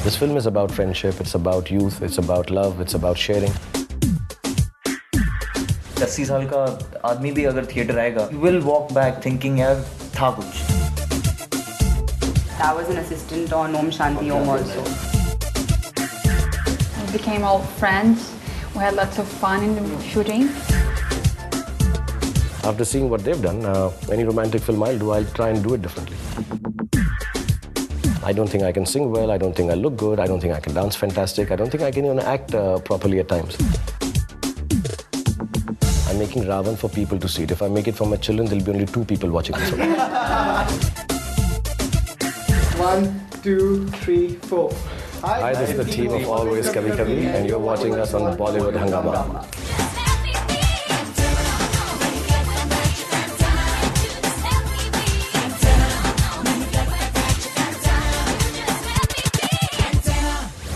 This film is about friendship, it's about youth, it's about love, it's about sharing. 80 साल का आदमी भी अगर थिएटर आएगा, you will walk back thinking यार था कुछ. I was an assistant on Om Shanti Om also. We became old friends. We had lots of fun in the shooting. After seeing what they've done, any romantic film I'll do, I'll try and do it differently. I don't think I can sing well, I don't think I look good, I don't think I can dance fantastic, I don't think I can even act properly at times. I'm making Ravan for people to see it. If I make it for my children, there'll be only 2 people watching this. 1, 2, 3, 4. Hi, this is the team of Always Kabhi Kabhi, and you're watching us on Bollywood Hungama.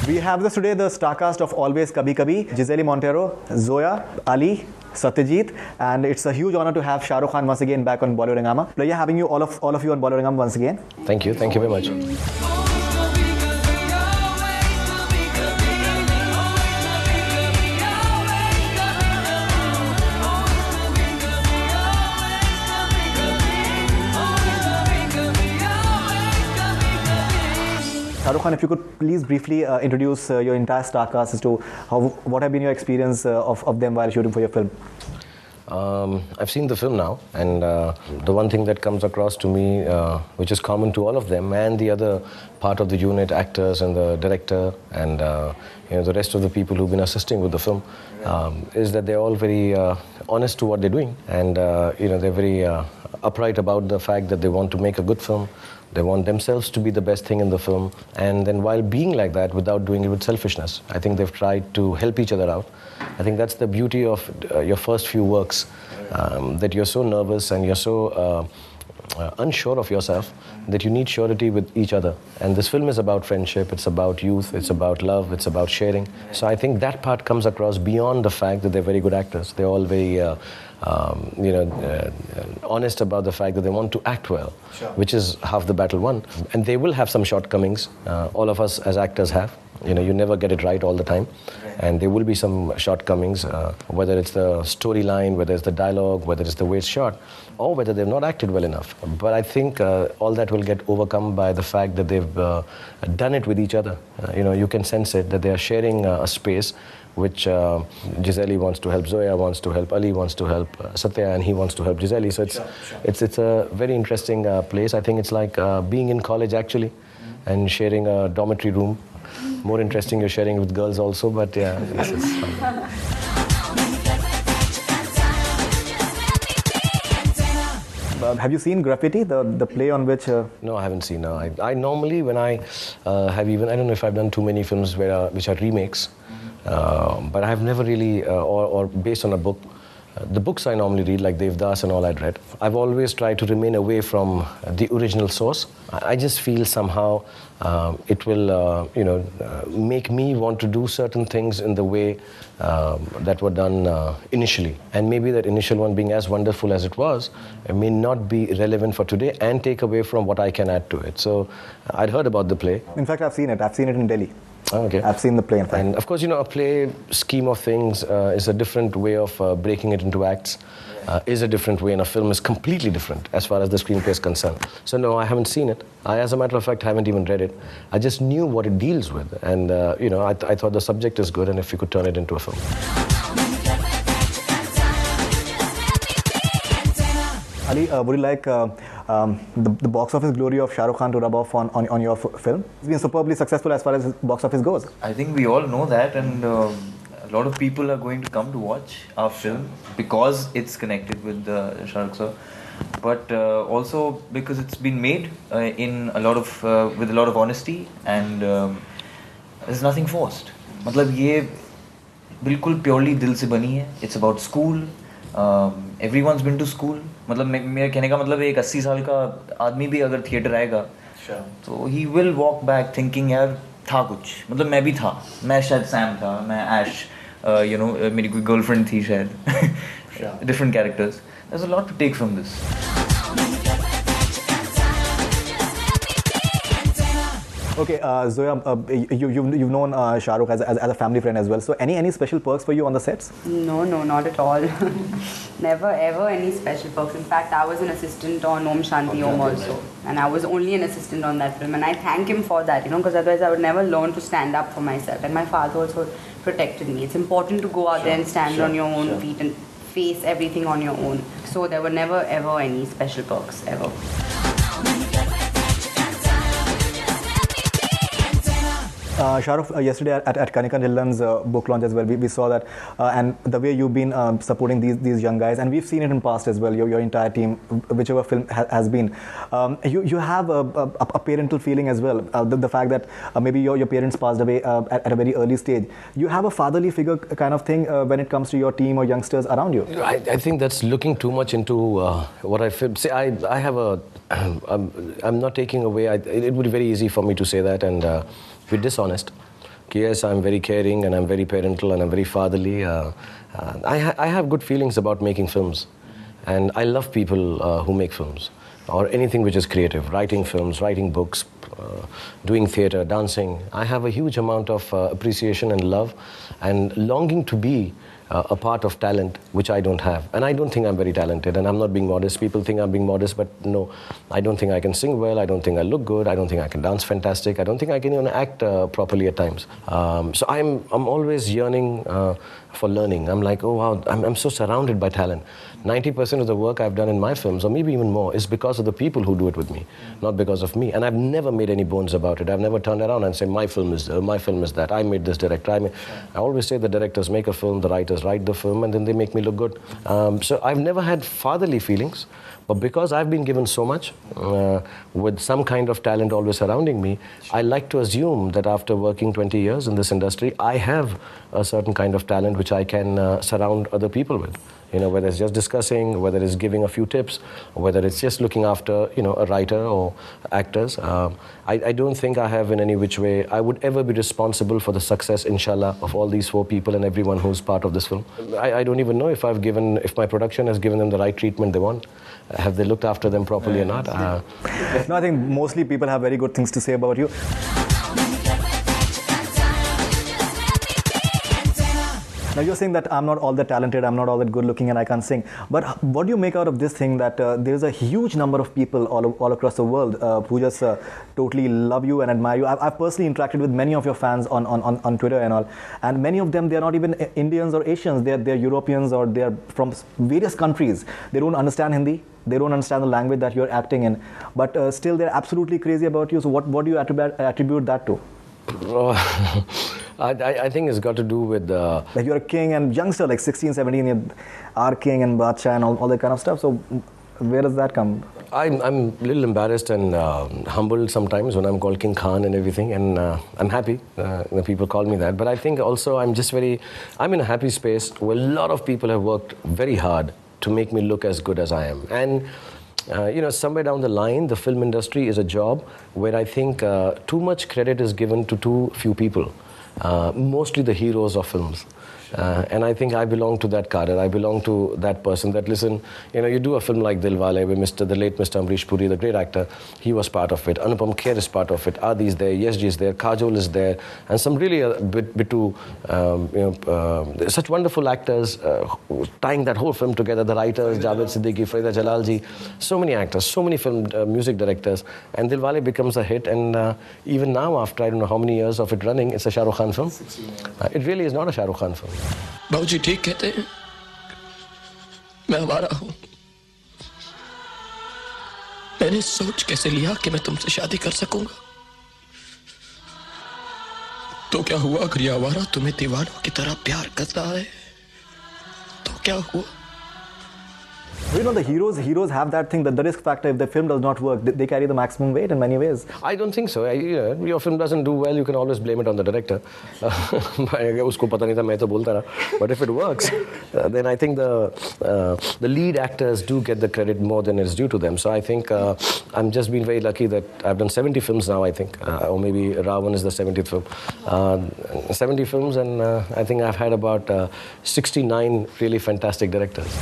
We have this today, the star cast of Always Kabhi Kabhi, Giselle Montero, Zoya, Ali, Satyajit, and it's a huge honor to have Shah Rukh Khan once again back on Bollywood Hungama. Pleasure having you all of you on Bollywood Hungama once again. Thank you very much. Shah Rukh Khan, if you could please briefly introduce your entire star cast as to what have been your experience of them while shooting for your film. I've seen the film now, and the one thing that comes across to me, which is common to all of them and the other part of the unit, actors and the director and the rest of the people who've been assisting with the film, is that they're all very honest to what they're doing, and they're very upright about the fact that they want to make a good film. They want themselves to be the best thing in the film, and then while being like that, without doing it with selfishness, I think they've tried to help each other out. I think that's the beauty of your first few works, that you're so nervous and you're so unsure of yourself that you need surety with each other. And this film is about friendship, it's about youth, it's about love, it's about sharing. So I think that part comes across beyond the fact that they're very good actors. They're all very honest about the fact that they want to act well, which is half the battle won. And they will have some shortcomings. All of us as actors have. You never get it right all the time, and there will be some shortcomings, whether it's the storyline, whether it's the dialogue, whether it's the way it's shot, or whether they've not acted well enough. But I think all that will get overcome by the fact that they've done it with each other. You can sense it, that they are sharing a space which Giselle wants to help Zoya, wants to help Ali, wants to help Satya, and he wants to help Giselle. So it's a very interesting place. I think it's like being in college actually, and sharing a dormitory room. More interesting, you're sharing with girls also, but yeah, it's fun. Have you seen Graffiti, the play on which... No, I haven't seen. No. I normally, when I have even, I don't know if I've done too many films which are remakes, but I have never really, or based on a book. The books I normally read, like Devdas and all I'd read, I've always tried to remain away from the original source. I just feel somehow it will, make me want to do certain things in the way that were done initially. And maybe that initial one being as wonderful as it was, it may not be relevant for today and take away from what I can add to it. So I'd heard about the play. In fact, I've seen it. I've seen it in Delhi. Okay. I've seen the play, in fact. And of course, a play scheme of things is a different way of breaking it into acts, is a different way, and a film is completely different as far as the screenplay is concerned. So no, I haven't seen it. I, as a matter of fact, haven't even read it. I just knew what it deals with, and I thought the subject is good, and if you could turn it into a film. Ali, would you like the box office glory of Shah Rukh Khan to rub off on your film? It's been superbly successful as far as box office goes. I think we all know that, and a lot of people are going to come to watch our film because it's connected with Shah Rukh sir, but also because it's been made in with a lot of honesty, and there's nothing forced. मतलब ये बिल्कुल purely दिल से बनी है. It's about school. Everyone's been to school. मतलब मेरे कहने का मतलब एक 80 साल का आदमी भी अगर थिएटर आएगा, तो he will walk back thinking यार था कुछ. मतलब मैं भी था. मैं शायद सैम था. मैं ऐश. मेरी कोई गर्लफ्रेंड थी शायद. Different characters. There's a lot to take from this. Okay, Zoya, you've known Shah Rukh as a family friend as well. So any special perks for you on the sets? No, not at all. Never ever any special perks. In fact, I was an assistant on Om Shanti Om also, and I was only an assistant on that film, and I thank him for that, because otherwise I would never learn to stand up for myself. And my father also protected me. It's important to go out there and stand on your own feet and face everything on your own. So there were never ever any special perks ever. Shah Rukh, yesterday at Kanika Dhillon's book launch as well, we saw that, and the way you've been supporting these young guys, and we've seen it in past as well, your entire team, whichever film has been. You have a parental feeling as well, the fact that maybe your parents passed away at a very early stage. You have a fatherly figure kind of thing when it comes to your team or youngsters around you. I think that's looking too much into what I feel. See, I have a... I'm not taking away... it would be very easy for me to say that and be dishonest. Yes, I'm very caring and I'm very parental and I'm very fatherly. I have good feelings about making films. And I love people who make films or anything which is creative. Writing films, writing books, doing theatre, dancing. I have a huge amount of appreciation and love and longing to be a part of talent which I don't have. And I don't think I'm very talented, and I'm not being modest. People think I'm being modest, but no, I don't think I can sing well, I don't think I look good, I don't think I can dance fantastic, I don't think I can even act properly at times. So I'm always yearning for learning. I'm like, oh wow, I'm so surrounded by talent. 90% of the work I've done in my films, or maybe even more, is because of the people who do it with me, not because of me. And I've never made any bones about it. I've never turned around and said, my film is that, I made this director. I always say the directors make a film, the writers write the film, and then they make me look good. So I've never had fatherly feelings, but because I've been given so much, with some kind of talent always surrounding me, I like to assume that after working 20 years in this industry, I have a certain kind of talent which I can surround other people with. Whether it's just discussing, whether it's giving a few tips, or whether it's just looking after, a writer or actors. I don't think I have in any which way, I would ever be responsible for the success, inshallah, of all these 4 people and everyone who's part of this film. I don't even know if my production has given them the right treatment they want. Have they looked after them properly or not? No, I think mostly people have very good things to say about you. Now you're saying that I'm not all that talented, I'm not all that good looking and I can't sing. But what do you make out of this thing that there's a huge number of people all across the world who just totally love you and admire you? I've personally interacted with many of your fans on Twitter and all. And many of them, they're not even Indians or Asians. They're Europeans or they're from various countries. They don't understand Hindi. They don't understand the language that you're acting in. But still, they're absolutely crazy about you. So what do you attribute that to? I think it's got to do with... like you're a king and youngster, like 16, 17, you're our king and Badshah and all that kind of stuff. So where does that come? I'm a little embarrassed and humbled sometimes when I'm called King Khan and everything, and I'm happy that people call me that. But I think also I'm in a happy space where a lot of people have worked very hard to make me look as good as I am. And somewhere down the line, the film industry is a job where I think too much credit is given to too few people, mostly the heroes of films. And I think I belong to that cadre. I belong to that person that, listen, you do a film like Dilwale with the late Mr. Amrish Puri, the great actor, he was part of it. Anupam Kher is part of it. Adi is there, Yashji is there, Kajol is there, and some really such wonderful actors tying that whole film together. The writers, Javed Siddiqui, Farida Jalalji, so many actors, so many film music directors, and Dilwale becomes a hit. And even now, after I don't know how many years of it running, it's a Shah Rukh Khan film. It really is not a Shah Rukh Khan film. बाबूजी ठीक कहते हैं मैं आवारा हूं मैंने सोच कैसे लिया कि मैं तुमसे शादी कर सकूंगा तो क्या हुआ अगर ये आवारा तुम्हें दीवानों की तरह प्यार करता है तो क्या हुआ The heroes have that thing, that the risk factor, if the film does not work, they carry the maximum weight in many ways. I don't think so. Your film doesn't do well, you can always blame it on the director. Usko pata nahi tha, main to bolta raha. But if it works, then I think the lead actors do get the credit more than is due to them. So I think I'm just been very lucky that I've done 70 films now, I think. Or maybe Ravan is the 70th film. 70 films, and I think I've had about 69 really fantastic directors.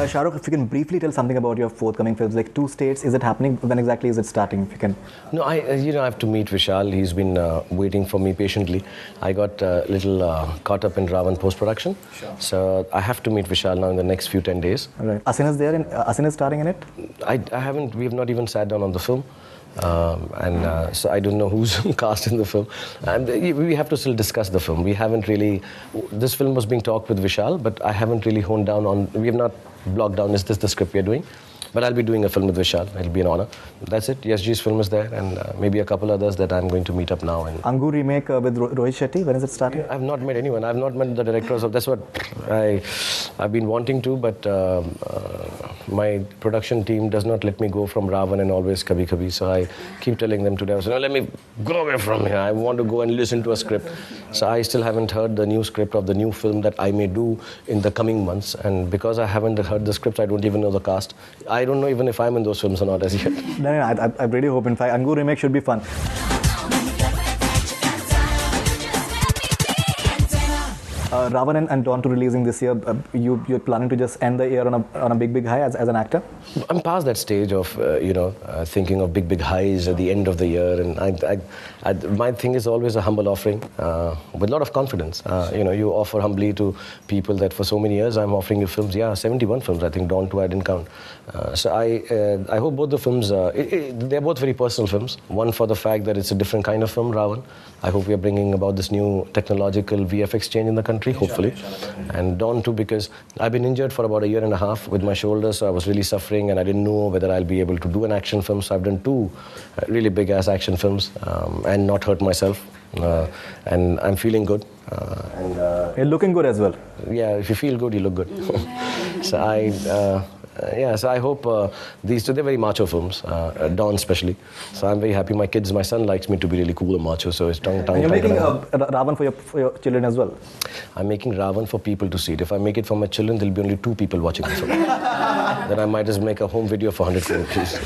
Shah Rukh, if you can briefly tell something about your forthcoming films, like 2 States, is it happening? When exactly is it starting? If you can. No, I have to meet Vishal. He's been waiting for me patiently. I got a little caught up in Ravan post-production. Sure. So I have to meet Vishal now in the next few 10 days. All right. Asin is there, Asin is starring in it? I haven't, we have not even sat down on the film. So I don't know who's cast in the film. And we have to still discuss the film. We haven't really, this film was being talked with Vishal, but I haven't really honed down on, we have not blocked down, is this the script we are doing? But I'll be doing a film with Vishal. It'll be an honor. That's it. YesG's film is there, and maybe a couple others that I'm going to meet up now. And Angur remake with Rohit Shetty. When is it starting? I've not met anyone. I've not met the directors of. That's what I've been wanting to, but my production team does not let me go from Ravan and Always Kabhi Kabhi. So I keep telling them today, I was, no, let me go away from here. I want to go and listen to a script. So I still haven't heard the new script of the new film that I may do in the coming months. And because I haven't heard the script, I don't even know the cast. I don't know even if I'm in those films or not as yet. No, I really hope. In fact, Angur remake should be fun. Ravan and Dawn 2 releasing this year, you're planning to just end the year on a big high as an actor? I'm past that stage of, thinking of big highs at the end of the year. And my thing is always a humble offering with a lot of confidence. You offer humbly to people that for so many years I'm offering you films. Yeah, 71 films. I think Dawn 2 I didn't count. So I hope both the films, they're both very personal films. One for the fact that it's a different kind of film, Ravan. I hope we are bringing about this new technological VFX change in the country, hopefully. And Dawn 2 because I've been injured for about a year and a half with my shoulder, so I was really suffering and I didn't know whether I'll be able to do an action film. So I've done 2 really big ass action films and not hurt myself. And I'm feeling good. You're looking good as well. Yeah, if you feel good, you look good. So I hope these 2, they're very macho films, Dawn especially. So I'm very happy. My son likes me to be really cool and macho, so it's tongue. And you're making Ravan for your children as well? I'm making Ravan for people to see it. If I make it for my children, there'll be only 2 people watching the film. Then I might just make a home video for 100 crore rupees.